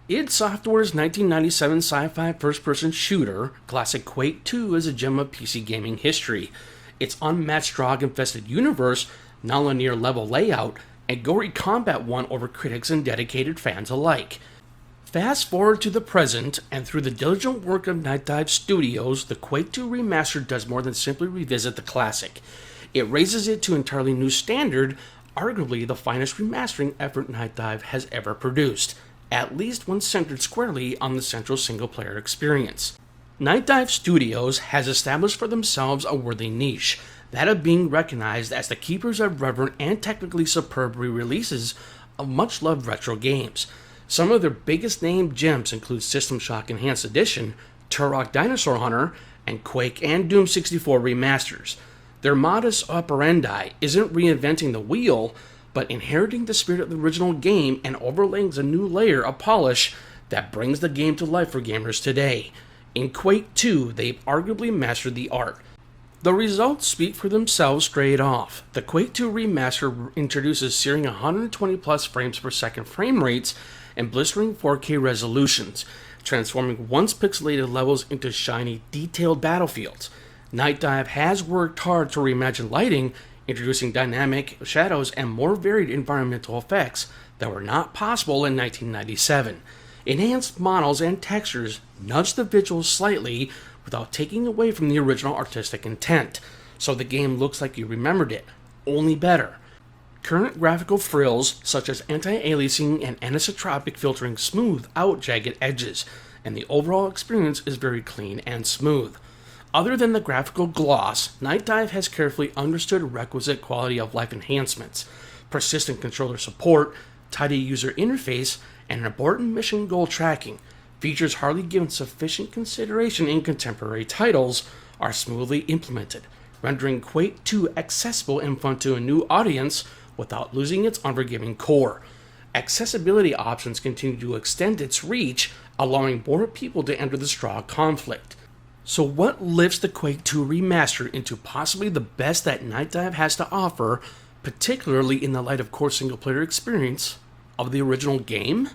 id Software's 1997 sci-fi first-person shooter, classic Quake 2 is a gem of PC gaming history. Its unmatched drog-infested universe, non-linear level layout, and gory combat won over critics and dedicated fans alike. Fast forward to the present, and through the diligent work of Nightdive Studios, the Quake 2 Remaster does more than simply revisit the classic. It raises it to an entirely new standard, arguably the finest remastering effort Nightdive has ever produced, at least when centered squarely on the central single-player experience. Nightdive Studios has established for themselves a worthy niche, that of being recognized as the keepers of reverent and technically superb re-releases of much-loved retro games. Some of their biggest named gems include System Shock Enhanced Edition, Turok Dinosaur Hunter, and Quake and Doom 64 remasters. Their modus operandi isn't reinventing the wheel, but inheriting the spirit of the original game and overlaying a new layer of polish that brings the game to life for gamers today. In Quake 2, they've arguably mastered the art. The results speak for themselves straight off. The Quake 2 Remaster introduces searing 120 plus frames per second frame rates and blistering 4K resolutions, transforming once pixelated levels into shiny, detailed battlefields. Nightdive has worked hard to reimagine lighting, introducing dynamic shadows and more varied environmental effects that were not possible in 1997. Enhanced models and textures nudge the visuals slightly without taking away from the original artistic intent, so the game looks like you remembered it, only better. Current graphical frills, such as anti-aliasing and anisotropic filtering, smooth out jagged edges, and the overall experience is very clean and smooth. Other than the graphical gloss, Nightdive has carefully understood requisite quality of life enhancements, persistent controller support, tidy user interface, and an important mission goal tracking. Features hardly given sufficient consideration in contemporary titles are smoothly implemented, rendering Quake 2 accessible and fun to a new audience without losing its unforgiving core. Accessibility options continue to extend its reach, allowing more people to enter the straw conflict. So what lifts the Quake 2 Remaster into possibly the best that Nightdive has to offer, particularly in the light of core single-player experience of the original game?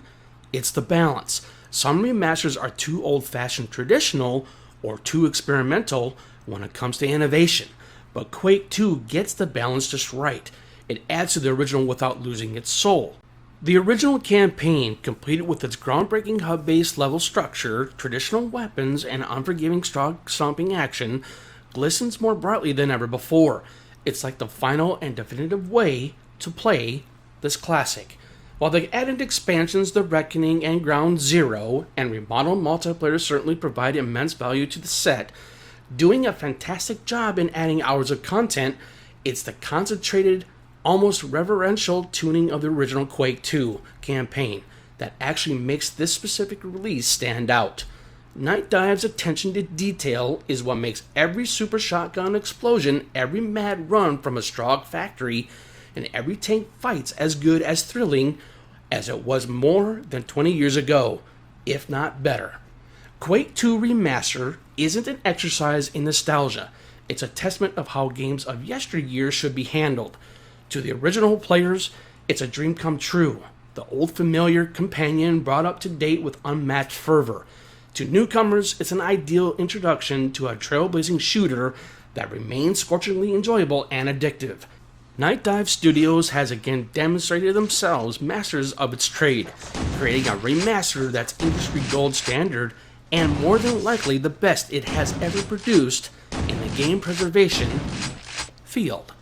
It's the balance. Some remasters are too old-fashioned traditional or too experimental when it comes to innovation, but Quake 2 gets the balance just right. It adds to the original without losing its soul. The original campaign, completed with its groundbreaking hub-based level structure, traditional weapons, and unforgiving stomping action, glistens more brightly than ever before. It's like the final and definitive way to play this classic. While the added expansions, The Reckoning and Ground Zero, and remodeled multiplayer certainly provide immense value to the set, doing a fantastic job in adding hours of content, it's the concentrated, almost reverential tuning of the original Quake 2 campaign that actually makes this specific release stand out. Nightdive's attention to detail is what makes every super shotgun explosion, every mad run from a Strogg factory, and every tank fight's as good as thrilling as it was more than 20 years ago, if not better. Quake 2 Remaster isn't an exercise in nostalgia. It's a testament of how games of yesteryear should be handled. To the original players, it's a dream come true. The old familiar companion brought up to date with unmatched fervor. To newcomers, it's an ideal introduction to a trailblazing shooter that remains scorchingly enjoyable and addictive. Nightdive Studios has again demonstrated themselves masters of its trade, creating a remaster that's industry gold standard and more than likely the best it has ever produced in the game preservation field.